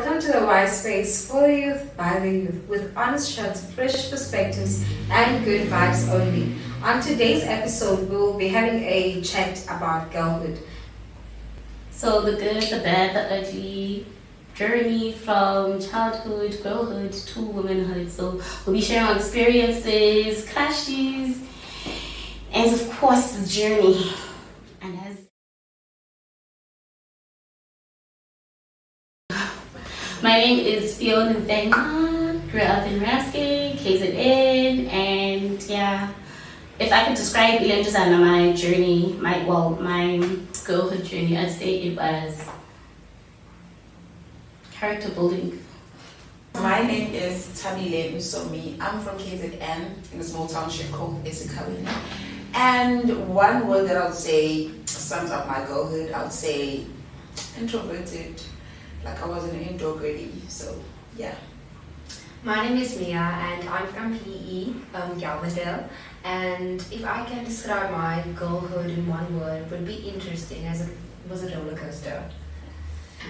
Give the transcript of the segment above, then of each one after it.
welcome to the Wise Space for the youth, by the youth, with honest chats, fresh perspectives, and good vibes only. On today's episode, we'll be having a chat about girlhood. So the good, the bad, the ugly journey from childhood, girlhood to womanhood. So we'll be sharing our experiences, crushes, and of course the journey. And as my name is Fion, grew up in Ramsgate, KZN, and yeah, if I could describe Ilanjazana, my journey, my girlhood journey, I'd say it was character building. My name is Thabile. I'm from KZN in a small township called Sesethu. And one word that I would say sums up my girlhood, I would say introverted. Like I wasn't indoor ready, so yeah. My name is Mia and I'm from PE, Girlhood. And if I can describe my girlhood in one word, it would be interesting as it was a roller coaster.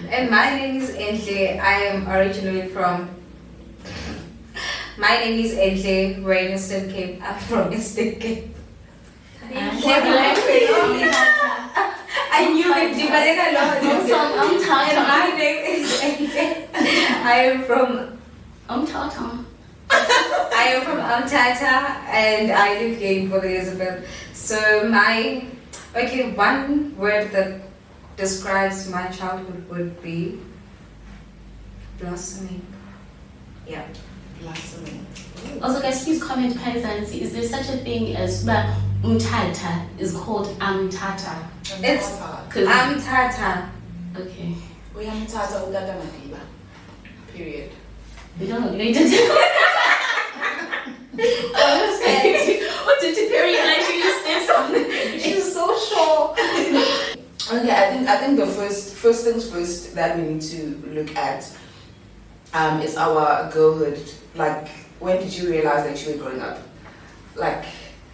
And my name is Enhle. I am originally from. My name is Enhle. We're in Eastern Cape. I'm from Eastern Cape. I knew it, but and my name is Enhle. I am from Umtata and I live here in Port Elizabeth. So one word that describes my childhood would be blossoming. Yeah, blossoming. Also, guys, please comment and see, is there such a thing as Umtata is called Amtata? It's Amtata. Okay. We Amtata Uganda Madiba. Period. We don't know. What did you period like you just did something? She's so sure. Okay, I think the first things first that we need to look at is our girlhood. Like, when did you realize that you were growing up? Like,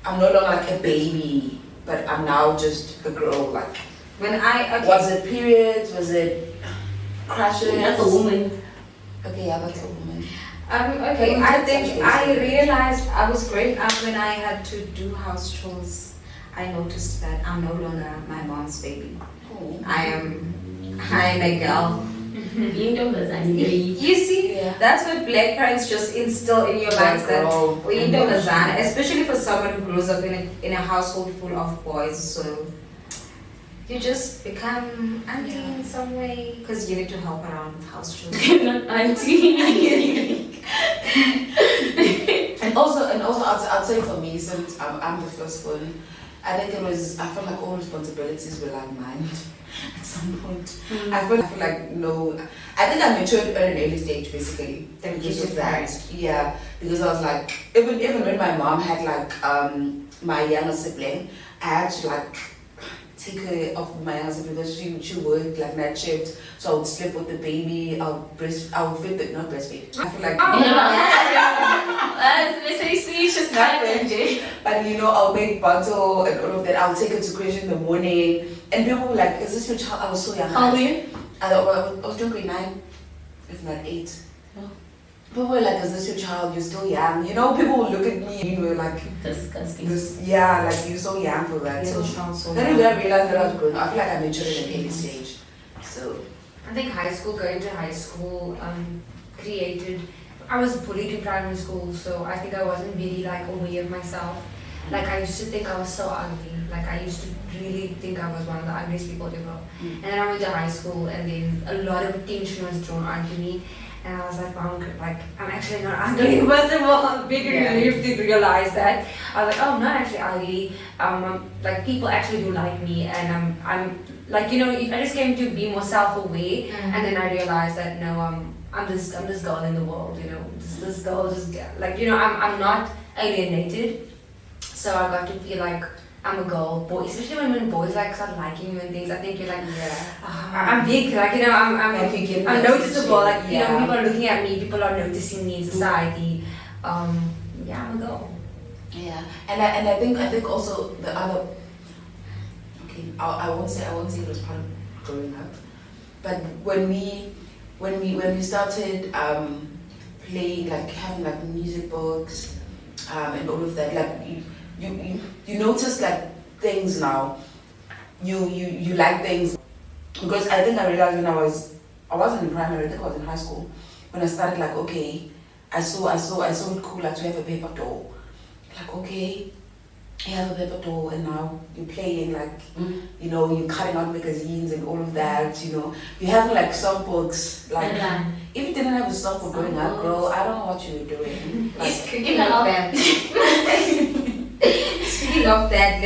I'm no longer like a baby, but I'm now just a girl. Like, was it periods? Was it crashes? That's a woman. Okay, yeah, that's a woman. Okay, I think I realized I was growing up when I had to do house chores. I noticed that I'm no longer my mom's baby. Oh. I'm a girl. You see, yeah. That's what black parents just instill in your minds, that especially for someone who grows up in a household full of boys. So you just become auntie in some way because you need to help around with house chores. Not auntie. and also, I'd say for me, since I'm the first one, I think I felt like all responsibilities were like mine at some point. I feel like no, I think I matured at an early stage basically. Because of that. Yeah, because I was like, even when my mom had like my younger sibling, I had to like take her off my younger sibling because she worked like night shift, so I would sleep with the baby, I would breastfeed. I feel like but I'll make butter and all of that. I'll take her to college in the morning, and people were like, "Is this your child?" I was so young. How old were you? I was doing grade 9, if not 8. Oh. People were like, "Is this your child? You're still young." People would look at me, like disgusting. Like you're so young for that. So then when I realized that I was growing up, I feel like I matured at an early stage. So I think going to high school I was bullied in primary school, so I think I wasn't really like aware of myself. Like I used to think I was so ugly. Like I used to really think I was one of the ugliest people ever. And then I went to high school, and then a lot of attention was drawn onto me. And I was like, I'm actually not ugly. First of all, I'm big relief to realize that. I was like, oh, I'm not actually ugly. Like people actually do like me, and I'm like, I just came to be more self-aware, and then I realized that no, I'm this girl in the world. This girl just like I'm not alienated, so I got to feel like I'm a girl, boy, especially when boys like start liking you and things. I think you're like, I'm big, like I'm noticeable, like people are looking at me, people are noticing me in society. I'm a girl. Yeah, and I think also the other. Okay, I won't say it was part of growing up, but when we when we started playing, like having like music books and all of that, like you notice like things now. You like things, because I think I realized when I wasn't in primary, I think I was in high school when I started, like, okay, I saw it cool, like, to have a paper doll. Like, okay, you have a paper doll and now you're playing, like, you know, you're cutting out magazines and all of that, you know. You have like some books, like, if you didn't have a song for growing up, girl, I don't know what you were doing. Like, Speaking of that,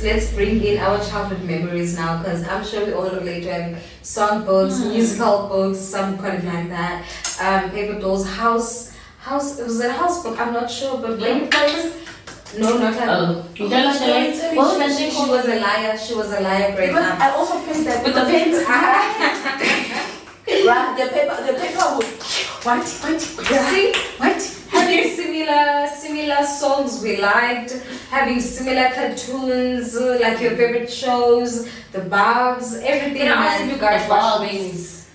let's bring in our childhood memories now, because I'm sure we all relate to having song books, musical books, some kind of like that. Paper dolls, house. It was a house book. I'm not sure, but when no, not her. Oh, you don't know the name? What was that thing She called? was a liar. She was a liar. Great. because I also played that With the pens? Right, the paper would What? See? What? Having similar songs we liked, having similar cartoons, like your favorite shows, the Barbs, everything. You know, I asked if you guys The watch Barbs. Wings.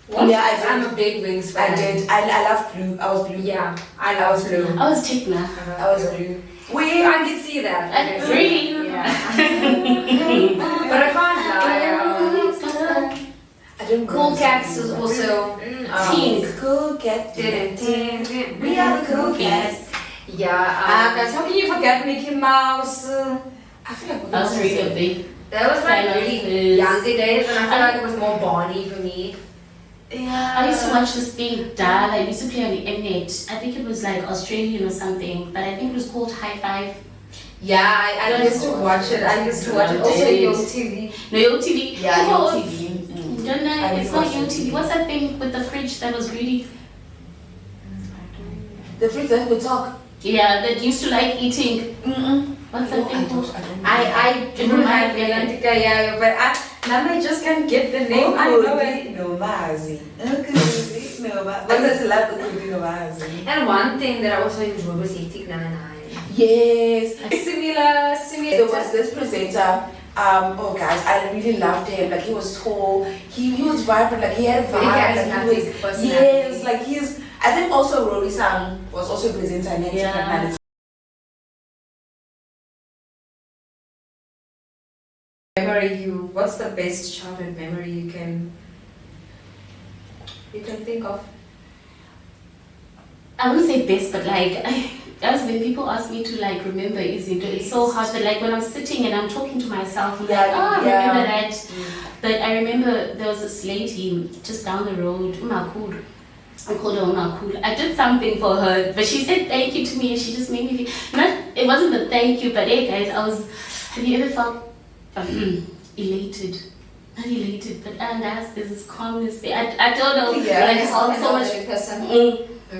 Yeah, I did. I'm a big Wings fan. I did. I love blue. I was blue. Yeah, I I love was blue. I was Tikna. I was blue. I can see that. Really? Yeah. But I can't lie. I don't Cool remember Cats something is about also. Teen. Cool Cat. We are the cool cats. Yeah. Guys, how can you forget Mickey Mouse? I feel like I was really big. That was like really younger days, and I feel like it was more Barney for me. Yeah. I used to watch this thing, Dad. I used to play on the internet. I think it was like Australian or something, but I think it was called High Five. Yeah, I used to watch it. I used to watch it. Also, Yo TV. No, Yo TV. Yeah, Oh, Yo TV. Don't know. I It's really not watched Yo Yo TV. TV. What's that thing with the fridge that was really? The fridge that would talk. Yeah, that used to like eating. What's that thing called? I do have Melantica, yeah, but now I just can't get the name. I know it. No mazi. No mazi. That's a lot of no mazi. And one thing that I also enjoyed was Eating 99. Yes. Similar. There was this presenter. Oh guys, I really loved him. Like, he was tall. He was vibrant. Like, he had a vibe. Like, he was, yes, like he's. I think also Rory Sang was also a presenter in Yeah. Memory what's the best childhood memory you can think of? I wouldn't say best, but like as when people ask me to like remember it's so hard. But like when I'm sitting and I'm talking to myself, I'm like, oh, I remember that. But I remember there was this lady just down the road, Umakul. I called her Umakul. I did something for her, but she said thank you to me, and she just made me feel it wasn't a thank you, but hey guys, have you ever felt elated? Not elated, but there's this calmness there. I don't know. Yeah, I just felt so much.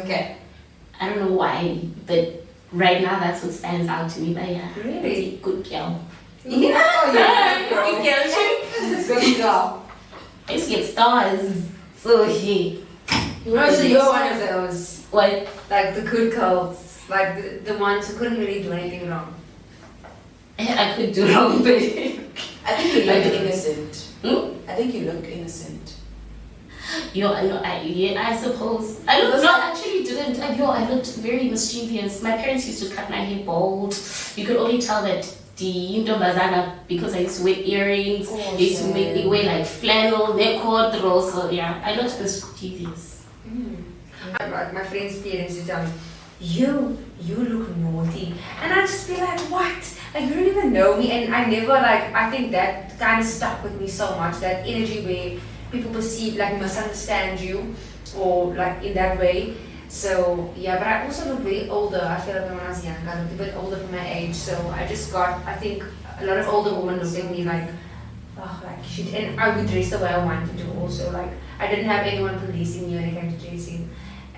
Okay. I don't know why, but right now that's what stands out to me. But yeah, Really? good girl. Yeah. Oh, yeah. Good girl. Good girl. I used to get stars. So yeah. So you're one of those, What? like the good girls, like the ones who couldn't really do anything wrong. I could do wrong, but I think you look innocent. I think you look innocent. I suppose. I looked, no, actually didn't. I looked very mischievous. My parents used to cut my hair bald. You could only tell that the Bazana, because I used to wear earrings, they used to make me wear like flannel, neck cordro, so yeah, I looked mischievous. Like my friends' parents would tell me, you look naughty. And I'd just be like, what? Like, you don't even know me. And I never, like, I think that kind of stuck with me so much, that energy where people perceive, like, misunderstand you, or like in that way. So yeah, but I also look very older. I feel like when I was young, I looked a bit older for my age. So I think a lot of older women looked at me like, oh, like shit. And I would dress the way I wanted to also. Like, I didn't have anyone policing me when it came to dressing.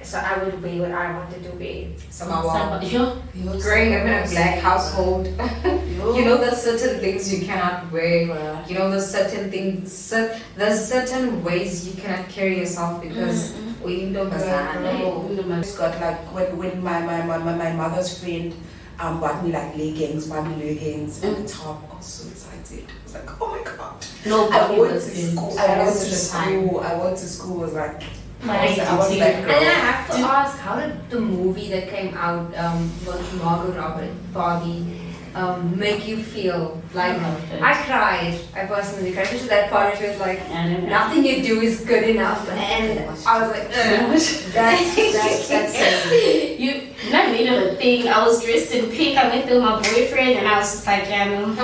So I would wear what I wanted to wear. Somehow. Growing up in a black household, you know there's certain things you cannot wear. You know there's certain things, there's certain ways you cannot carry yourself because we don't It's got like when my mother's friend bought me like leggings, Barbie leggings, and the top. I was so excited. I was like, oh my god. No, I went to school. I went to school. Was like, I was that And girl. then I have to ask, how did the movie that came out with Margot Robbie, Barbie, make you feel? Like, I cried. I personally cried. Just that part where she was like, nothing you do is good enough. And I was like, that's You not made it a thing. I was dressed in pink. I went there with my boyfriend, and I was just like, yeah, no. I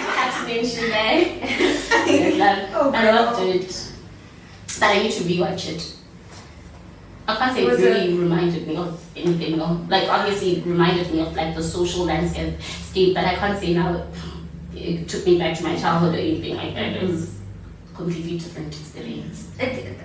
just had to mention that. I loved it. But I need to rewatch it. I can't say it really reminded me of anything, no. Like, obviously, it reminded me of like the social landscape, but I can't say now it took me back to my childhood or anything like that. It was a completely different experience.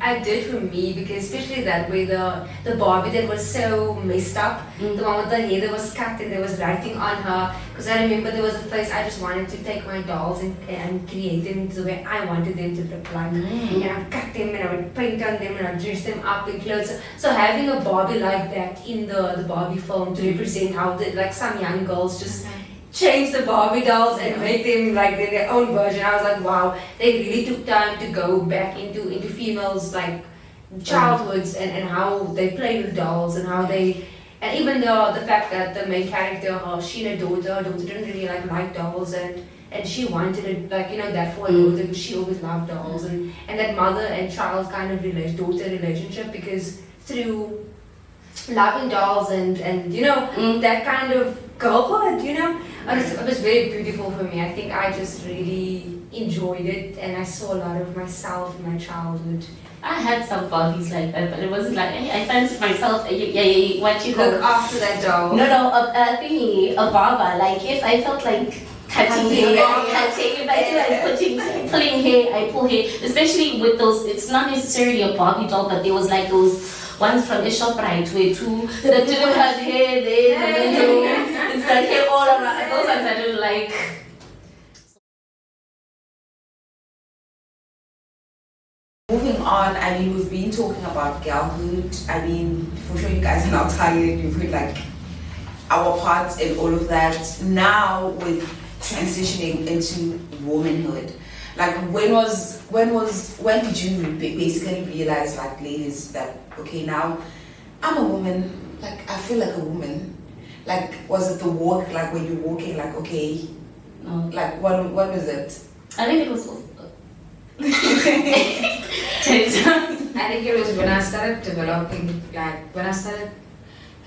I did for me, because especially that way, the Barbie that was so messed up, the one with the hair that was cut and there was writing on her, because I remember there was a place I just wanted to take my dolls and create them the way I wanted them to look like, and I would cut them and I would paint on them and I would dress them up in clothes. So having a Barbie like that in the Barbie film to represent how like some young girls just change the Barbie dolls and make them like their own version. I was like, wow, they really took time to go back into females' like childhoods and how they play with dolls and how they, and even the fact that the main character, she and her daughter didn't really like dolls, and she wanted it, like, you know, that for her daughter, because she always loved dolls, and that mother and child kind of daughter relationship, because through loving dolls and you know, that kind of girlhood, you know, it was very beautiful for me. I think I just really enjoyed it, and I saw a lot of myself in my childhood. I had some Barbies like that, but it wasn't like, hey, I fancied myself. Yeah, what you call Look after that doll. No, a thingy, a barber. Like, if I felt like cutting hair, if I feel like pulling hair, I pull hair. Especially with those, it's not necessarily a Barbie doll, but there was like those ones from the shop right where two that didn't have hair there, and then it's like hair all around. Those ones I didn't like. Moving on, I mean, we've been talking about girlhood. I mean, for sure you guys are now tired. You've heard like our parts and all of that. Now with transitioning into womanhood, like when did you basically realize, like, ladies, that okay, now I'm a woman, like I feel like a woman? Like, was it the walk, like when you're walking, like, okay, No. like what was it? I think it was. I think it was when I started developing, like when I started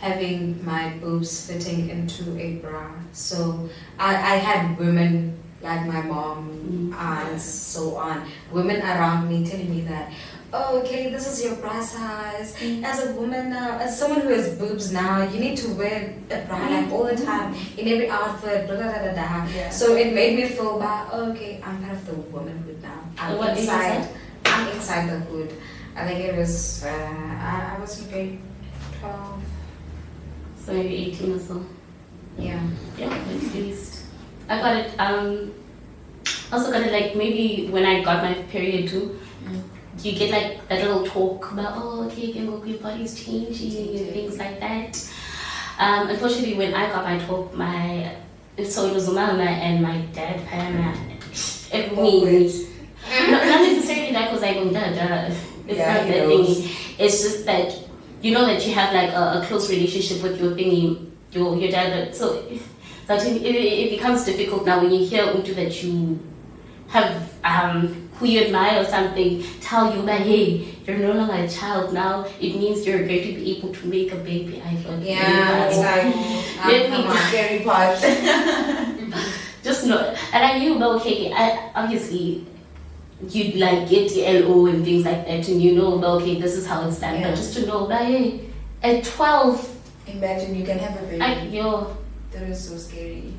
having my boobs fitting into a bra. So I had women like my mom and so on, women around me telling me that, oh, okay, this is your bra size. As a woman now, as someone who has boobs now, you need to wear a bra like all the time in every outfit, blah, blah, blah, blah. Yeah. So it made me feel that, oh, okay, I'm part of the womanhood now. I'm inside the hood. I think it was, I was in grade 12. So maybe 18 or so. Yeah. Yeah, at least. I got it, also got it like maybe when I got my period too. You get like a little talk about, oh, okay, your body's changing and things like that. Unfortunately, when I got my talk, so it was Mama and my dad, and me. Not necessarily that because I don't it's Yeah, not that thingy. It's just that you know that you have like a close relationship with your thingy, your dad. So it becomes difficult now when you hear into that you have who you admire or something tell you that, hey, you're no longer a child now. It means you're going to be able to make a baby. I thought, Yeah, it's like, let me the scary part. just know. And I knew, okay, obviously you'd like get the LO and things like that, and you know, okay, this is how it's done. Yeah. But just to know that, hey, at 12, Imagine you can have a baby. That is so scary.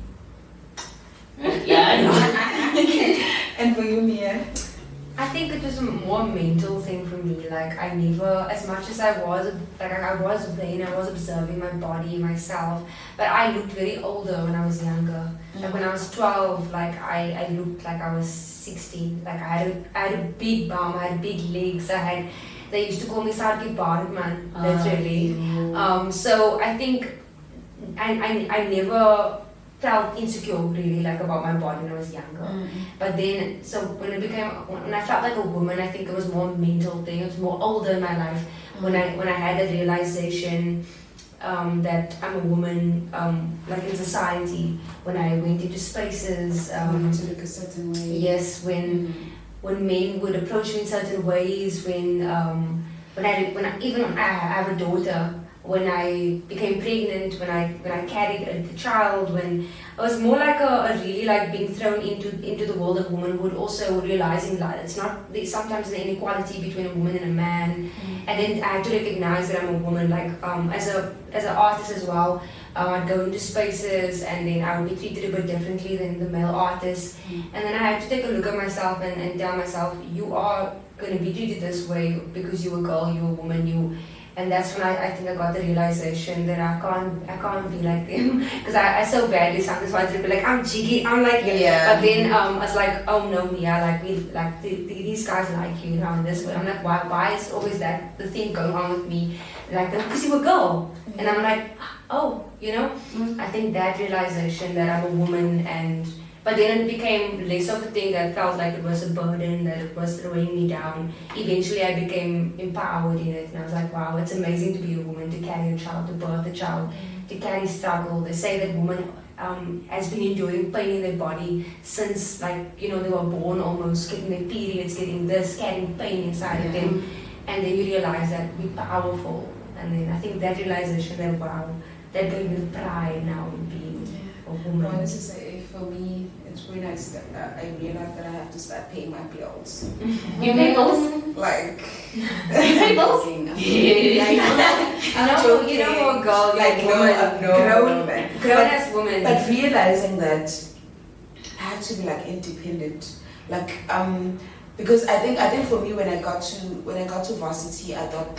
Yeah, I know. And for you, Mia? I think it was a more mental thing for me. Like, I never, as much as I was vain, I was observing my body, myself, but I looked very older when I was younger. Like when I was 12, like I looked like I was 16. Like I had a big bum, I had big legs, they used to call me Sarki Bharatman, literally. So I think I never felt insecure really like about my body when I was younger. But then so when I felt like a woman, I think it was more a mental thing. It was more older in my life when I had that realization that I'm a woman, like in society, when I went into spaces. To look a certain way. Yes, when men would approach me in certain ways, when I have a daughter, when I became pregnant, when I carried a child, when I was more like a really like being thrown into the world of womanhood, also realizing that it's not there's sometimes the inequality between a woman and a man, and then I had to recognize that I'm a woman. Like as an artist as well, I'd go into spaces and then I would be treated a bit differently than the male artists, and then I had to take a look at myself and tell myself, you are going to be treated this way because you're a girl, you're a woman, and that's when I think I got the realization that I can't be like them because I so badly sometimes wanted to be like I'm jiggy, I'm like but then I was like, oh no, Mia, like these guys like you now in this way. I'm like, why is always that the thing going on with me, like because you're a girl, and I'm like, oh, I think that realization that I'm a woman but then it became less of a thing that felt like it was a burden, that it was throwing me down. Eventually I became empowered in it, and I was like, wow, it's amazing to be a woman, to carry a child, to birth a child, to carry struggle. They say that women has been enduring pain in their body since they were born, almost getting their periods, getting this, carrying pain inside of them. And then you realize that we're powerful. And then I think that realization that, wow, that gave me pride now in being a woman. Well, this is for me, it's when I realized that I have to start paying my bills. You pay bills? Like, you pay bills? I know, you know, a girl, like grown as woman. But realizing that I have to be like independent, like because I think for me when I got to varsity, I thought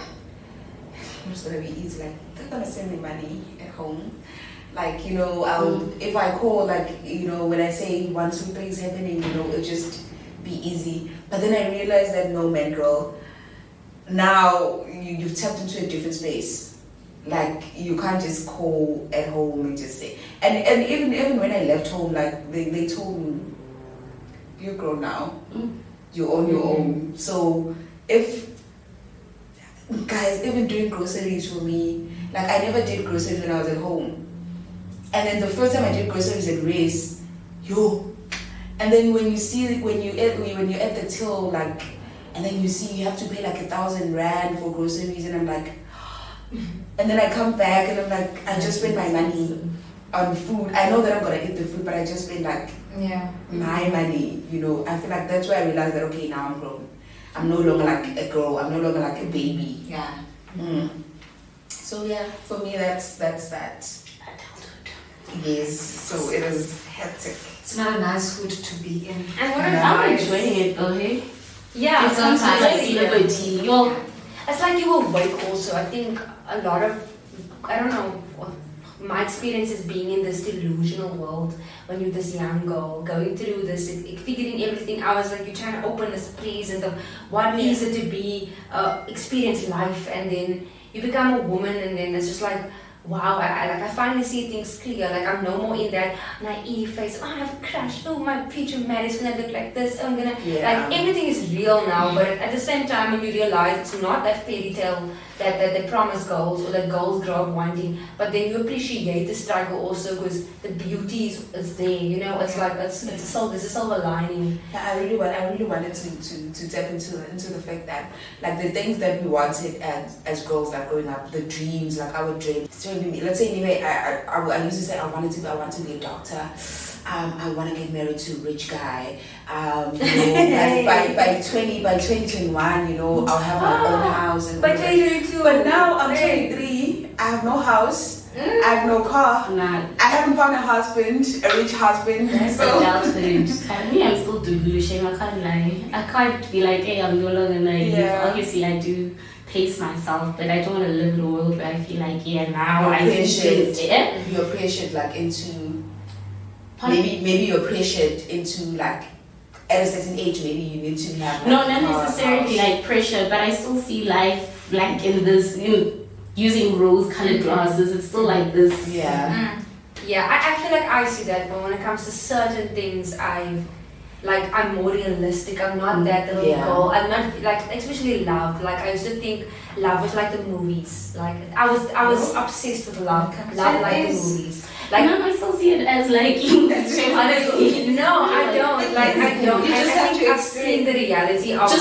I'm just gonna be easy. Like they're gonna send me money at home. Like, if I call, like, when I say 1, 2 things happening, it'll just be easy. But then I realized that no, man, girl, now you've tapped into a different space. Like, you can't just call at home and just say. And even when I left home, like, they told me, you're grown now. You're on your own. So, guys, even doing groceries for me, like, I never did groceries when I was at home. And then the first time I did groceries at Race, and then when you're at the till, like, and then you see you have to pay like 1,000 rand for groceries, and I'm like, and then I come back and I'm like, I just spent my money on food. I know that I'm gonna eat the food, but I just spent like my money, I feel like that's why I realized that, okay, now I'm grown. I'm no longer like a girl, I'm no longer like a baby. So yeah, for me that's that. Yes, so it is hectic. It's not a nice hood to be in. And what I'm enjoying it though, hey? Yeah, it's sometimes like liberty. It's like you awake also. I think a lot of, I don't know, my experience is being in this delusional world when you're this young girl going through this, figuring everything out. It's like you're trying to open this present of what is it to be, experience life, and then you become a woman, and then it's just like, wow, I finally see things clear. Like I'm no more in that naive face. Oh, I have a crush. Oh, my future man is gonna look like this. I'm gonna like everything is real now. But at the same time, when you realize it's not that fairy tale that they promise girls or that girls grow up wanting, but then you appreciate the struggle also because the beauty is there. It's like there's a silver lining. Yeah, I really wanted to tap into the fact that like the things that we wanted as girls, like growing up, the dreams, like our dreams. So let's say anyway, I used to say I want to be a doctor. I want to get married to a rich guy. Like by 2021, I'll have my own house. And by 2022. But now I'm 23. I have no house. I have no car. I haven't found a husband, a rich husband. That's adulthood. Me, I'm still delusional. I can't lie. I can't be like, hey, I'm no longer naive. Obviously, I do pace myself, but I don't want to live in a world where I feel like, now I feel you're pressured like into. Maybe you're pressured into like at a certain age maybe you need to have not necessarily like pressure, but I still see life like in this using rose-colored glasses. It's still like this. Yeah, I feel like I see that, but when it comes to certain things, I'm more realistic. I'm not that little girl. I'm not like, especially love. Like I used to think love was like the movies. Like I was obsessed with love. Love like the movies. Like I still see it as like honestly, no, I don't. Like I don't. I think I've seen the reality of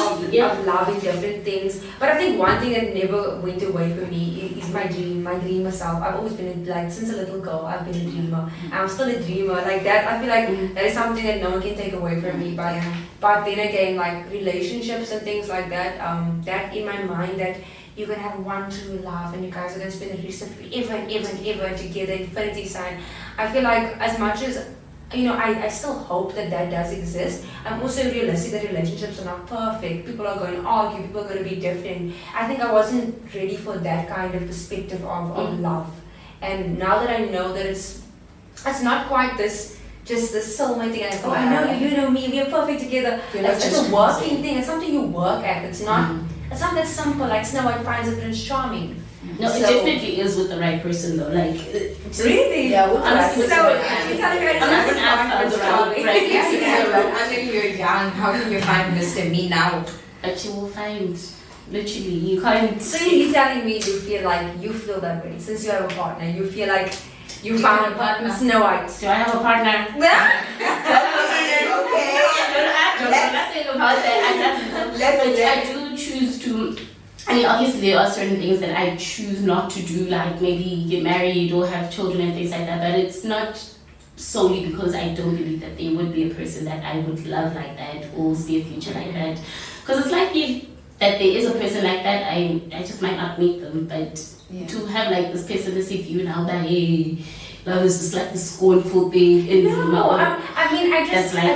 love in different things. But I think one thing that never went away from me is my dreamer self. I've always been like since a little girl. I've been a dreamer. I'm still a dreamer. Like that, I feel like that is something that no one can take away from me. But then again, like relationships and things like that. That in my mind that you're gonna have one true love and you guys are gonna spend the rest of forever and ever and ever together, infinity sign. I feel like as much as I still hope that does exist. I'm also realistic that relationships are not perfect. People are going to argue, people are going to be different. I think I wasn't ready for that kind of perspective of love. And now that I know that it's not quite this soulmate thing, and I know you, you know me, we are perfect together. It's a working thing, it's something you work at. It's not that simple, like Snow White finds a Prince Charming. No, it definitely is with the right person though. Like really? Yeah, with the right person. I'm not saying I found the right person. I mean, you're young. How can you find Mr. Me now? But you will find, literally, you can't. So you're telling me you feel that way since you have a partner. You feel like you found a partner. Snow White. Do I have a partner? Okay. Nothing about that. I do choose to. I mean, obviously there are certain things that I choose not to do, like maybe get married or have children and things like that, but it's not solely because I don't believe that there would be a person that I would love like that or see a future like that. Because it's likely that there is a person like that, I just might not meet them, but to have like this pessimistic view now that, hey, love is just like the scornful thing. I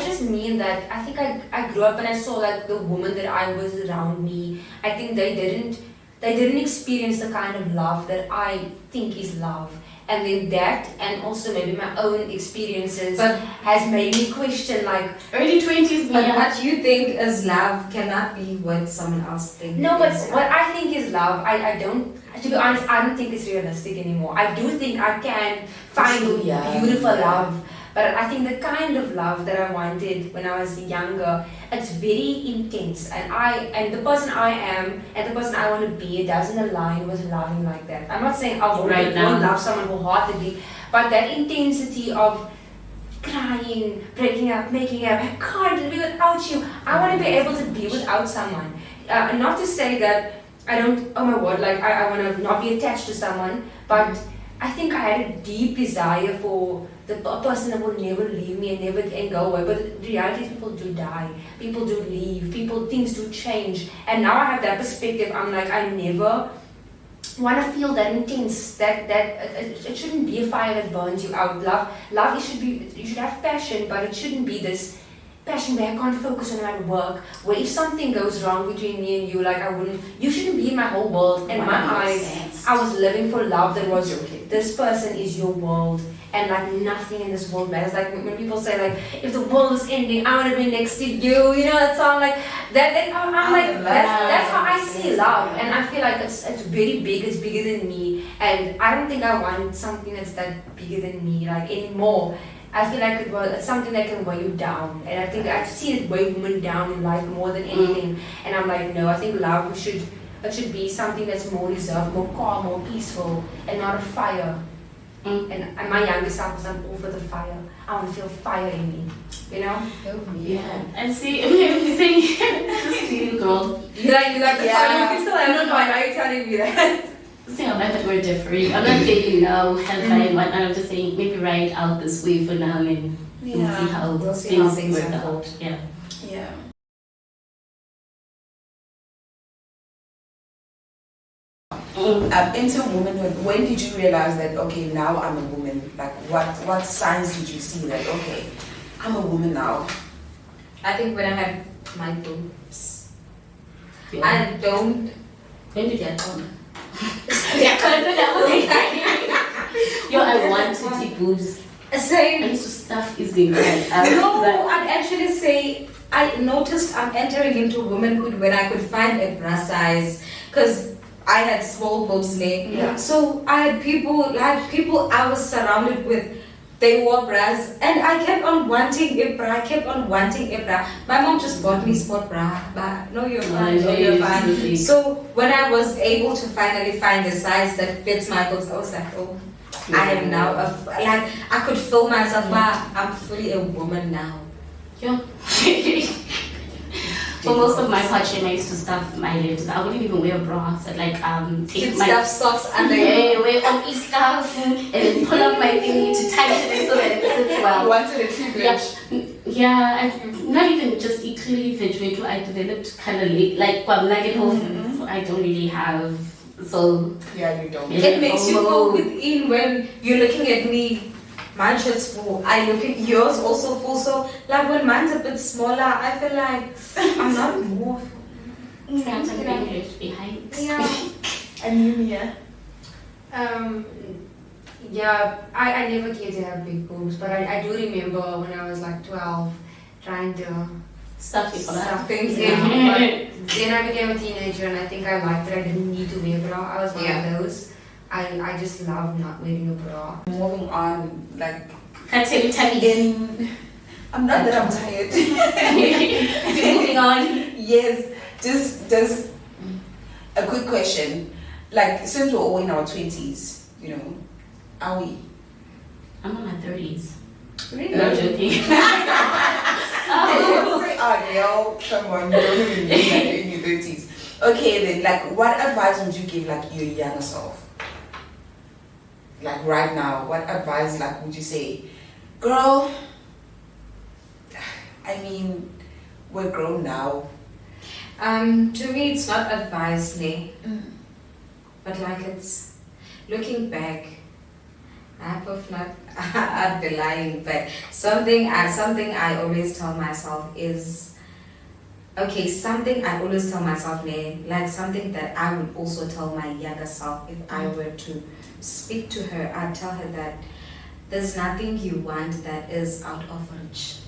just mean that I think I grew up and I saw like the woman that I was around me. I think they didn't experience the kind of love that I think is love. And then that, and also maybe my own experiences has made me question like early 20s. But what you think is love cannot be what someone else thinks. No, but what I think is love, I don't. To be honest, I don't think it's realistic anymore. I do think I can find beautiful love, but I think the kind of love that I wanted when I was younger, it's very intense, and the person I am and the person I want to be, it doesn't align with loving like that. I'm not saying I won't love someone wholeheartedly, but that intensity of crying, breaking up, making up, I can't be without you. I want to be able to be without someone. Not to say that I don't, oh my word, like I want to not be attached to someone, but I think I had a deep desire for a person that will never leave me and go away. But the reality is people do die, people do leave, things do change. And now I have that perspective. I'm like, I never want to feel that intense, that it shouldn't be a fire that burns you out. Love, you should have passion, but it shouldn't be this passion where I can't focus on my work, where if something goes wrong between me and you, like you shouldn't be in my whole world. In my eyes, I was living for love that was, this person is your world, and like nothing in this world matters. Like when people say like, if the world is ending, I want to be next to you, that song, like that I'm like, that's how I see love, and I feel like it's very big, it's bigger than me, and I don't think I want something that's that bigger than me, like anymore. I feel like it's something that can weigh you down, and I think I've seen it weigh women down in life more than anything. And I'm like, no, I think love should be something that's more reserved, more calm, more peaceful, and not a fire. And my younger self was, I'm all for the fire. I want to feel fire in me, Yeah. And see, you say this little girl. You like the fire. You can still have the fire. Are you telling me that? See, I'm not that we're different. I'm not saying no, have fun and whatnot. I'm just saying maybe ride out this way for now and we'll see how things work out. Yeah. Yeah. Into womanhood, when did you realize that, okay, now I'm a woman? Like, what signs did you see that, okay, I'm a woman now? I think when I had my boobs. Yeah. I don't. When did you get on? Yo, I want to take boobs. Same. I used to stuff is the right. No, I'd actually say I noticed I'm entering into womanhood when I could find a bra size, because I had small boobs there. Yeah. So I had people I was surrounded with they wore bras, and I kept on wanting a bra. My mom just bought me sport bra, but no, you're fine, no, you're fine. So when I was able to finally find a size that fits my boobs, I was like, oh, I am now like I could feel myself. But I'm fully a woman now. Yeah. For most of my culture, I used to stuff my lips. I wouldn't even wear a bra. So like take my stuff socks under wear on scarf and then pull up my thingy to tighten it so that it sits well. You wanted a cleavage. Yeah, and not even just cleavage. Wait till I developed kind of late. Like nugget I don't really have. So yeah, you don't. It makes you go within when you're looking at me. My shirt's full. I look at yours also full. So like when mine's a bit smaller, I feel like I'm not more. Sounds like being left behind. Yeah. Anemia. Yeah, I never cared to have big boobs, but I do remember when I was like 12 trying to Stuff things in. But then I became a teenager and I think I liked that I didn't need to wear a bra. I was one of those. I just love not wearing a bra. Moving on, like I'm not that I'm tired. Moving on. Yes, just a quick question. Like since we're all in our 20s, you know, are we? I'm in my 30s. Really? No joking. Girl, come on, you don't even mean like you're in your 30s. Okay then, like what advice would you give like your younger self? Like right now, what advice like would you say? Girl, I mean, we're grown now. To me it's not advice, but like it's looking back. I'd be lying, but something I always tell myself is something I always tell myself, like something that I would also tell my younger self if I were to speak to her. I'd tell her that there's nothing you want that is out of reach.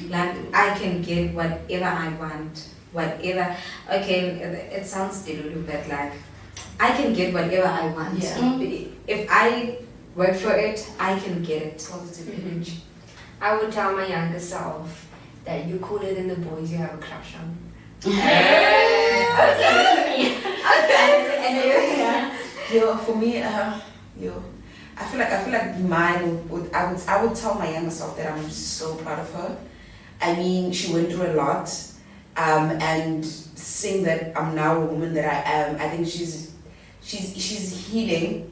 Like I can get whatever I want, whatever. Okay, it sounds delulu, but like I can get whatever I want. If I work for it, I can get it. Positive image. I would tell my younger self that you're cooler than the boys you have a crush on. For me, I feel like mine I would tell my younger self that I'm so proud of her. I mean, she went through a lot, and seeing that I'm now a woman that I am, I think she's healing,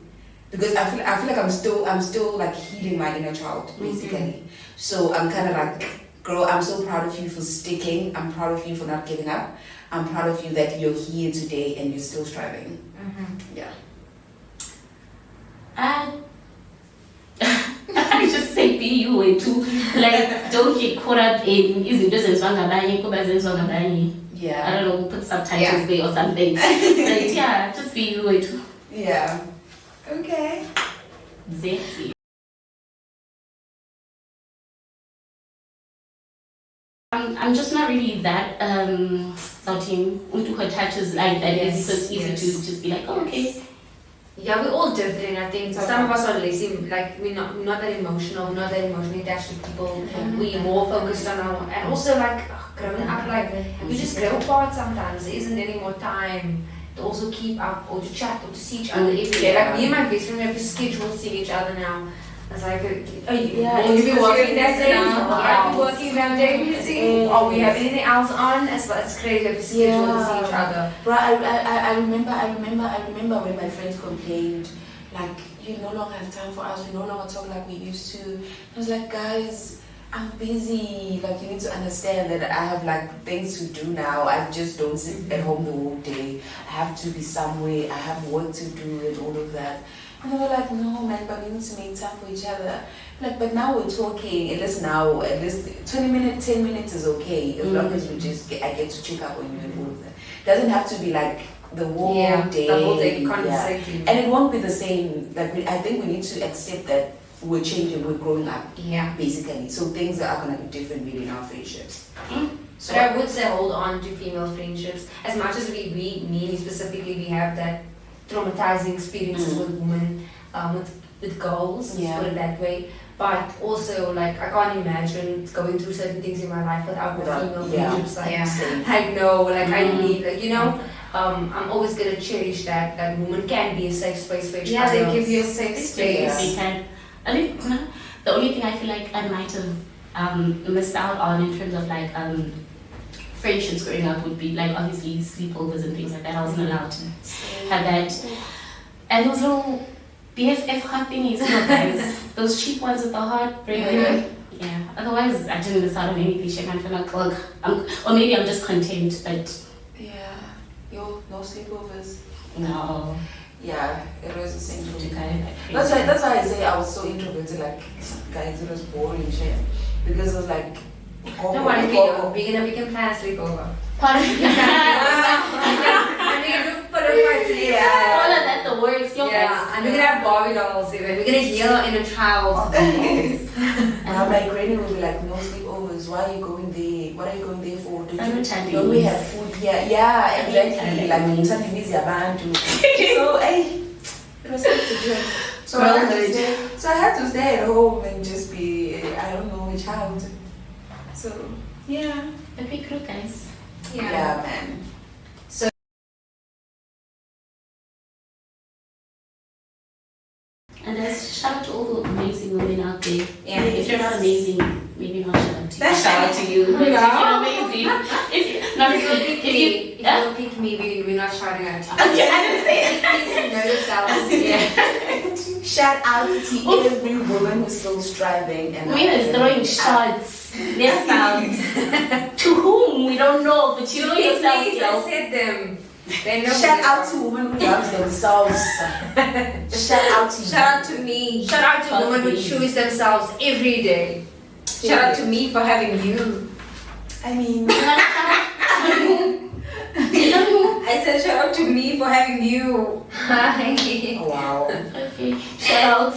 because I feel like I'm still like healing my inner child basically. So I'm kind of like, girl, I'm so proud of you for sticking. I'm proud of you for not giving up. I'm proud of you that you're here today and you're still striving. Yeah. I just say be you way too. Like don't get caught up in izinto ezenziwa ngabanye kuba zenziwa ngabanye. Yeah. I don't know, put subtitles there or something. But yeah, just be you way too. Yeah. Okay. Zexy. I'm just not really that something who touches like that. It's so easy to just be like, oh, okay. Yeah, we're all different. I think some of us are less, like we're not that emotional, not that emotionally attached to people. We're more focused on our, and also like growing up, like we just grow apart sometimes. There isn't any more time to also keep up or to chat or to see each other every day. Like me and my best friend, we have a schedule to see each other now. It's like, will you be working that day? Are you working that day? Or we have anything else on? It's crazy. We have a schedule to see each other. Right, I remember when my friends complained, like, you no longer have time for us, we no longer talk like we used to. I was like, guys, I'm busy. Like, you need to understand that I have like things to do now. I just don't sit at home the whole day. I have to be somewhere. I have work to do and all of that. And they were like, no man, but we need to make time for each other. Like, but now we're talking, at least 20 minutes, 10 minutes is okay. As long as I get to check up on you and all of that. Doesn't have to be like the whole day. The whole day constantly. And it won't be the same. Like, I think we need to accept that we're changing, we're growing up. Yeah. Basically. So things are going to be different really in our friendships. So but I would say hold on to female friendships. As much as me specifically, we have that traumatizing experiences with women, with girls, let's put it that way. but also like I can't imagine going through certain things in my life without the female friendships. Like no, like I need, like, you know, I'm always gonna cherish that woman can be a safe space for each other. They give you a safe space. They can. I think the only thing I feel like I might have missed out on in terms of like friendships growing up would be like obviously sleepovers and things like that. I wasn't allowed to have that. And those little BFF hot thingies, you know, guys. Those cheap ones with the heart breaking. Yeah. Otherwise, I didn't miss out on anything. Shit, I feel like, look, or maybe I'm just content, but. Yeah. Yo, no sleepovers. No. Yeah, it was the same for me. That's That's why I say I was so introverted. Like, guys, it was boring shit because it was like. Don't worry, we can plan a sleepover. Part of We can do put a party. all of that, the words, yo, guys. And we're gonna have Barbie dolls even. We're gonna heal in a child. And I'm like, Granny will be like, no sleepovers. Why are you going there? What are you going there for? Don't we have food here? Yeah, exactly. Like, something is your band too. So, hey, it was good to do. So I had to stay at home and just be, I don't know, a child. So, yeah. But we grew, guys. Yeah, man. And there's shout out to all the amazing women out there. Yeah. If you're not amazing, maybe not shout out to you. Shout out to you. But if you're amazing, If you don't pick me, we're not shouting at you. Okay, I didn't say it. Please know yourselves. Yeah. Shout out to every woman who's still striving and Women throwing shots, their sounds. To whom we don't know, but you know yourself, Please, yo. I said them. They know Shout out to women who love themselves. Shout out to you. Shout out to me. Shout out to women who choose themselves every day. Shout out to me for having you. I mean, I said shout out to me for having you. Hi. oh, wow. Okay, shout out.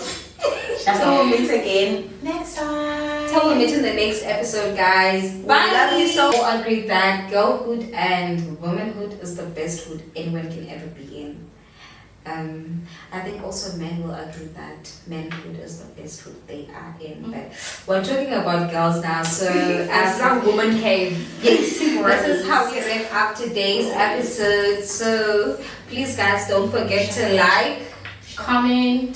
Shout So out. we'll meet again next time. Till we meet in the next episode, guys. Bye. We love you so. We agree that girlhood and womanhood is the best hood anyone can ever be in. I think also men will agree that manhood is the best hood they are in. But we're talking about girls now, so As our woman cave. yes, this is how we wrap up today's episode. So please, guys, don't forget to like, Comment,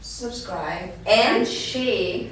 Subscribe. and And share.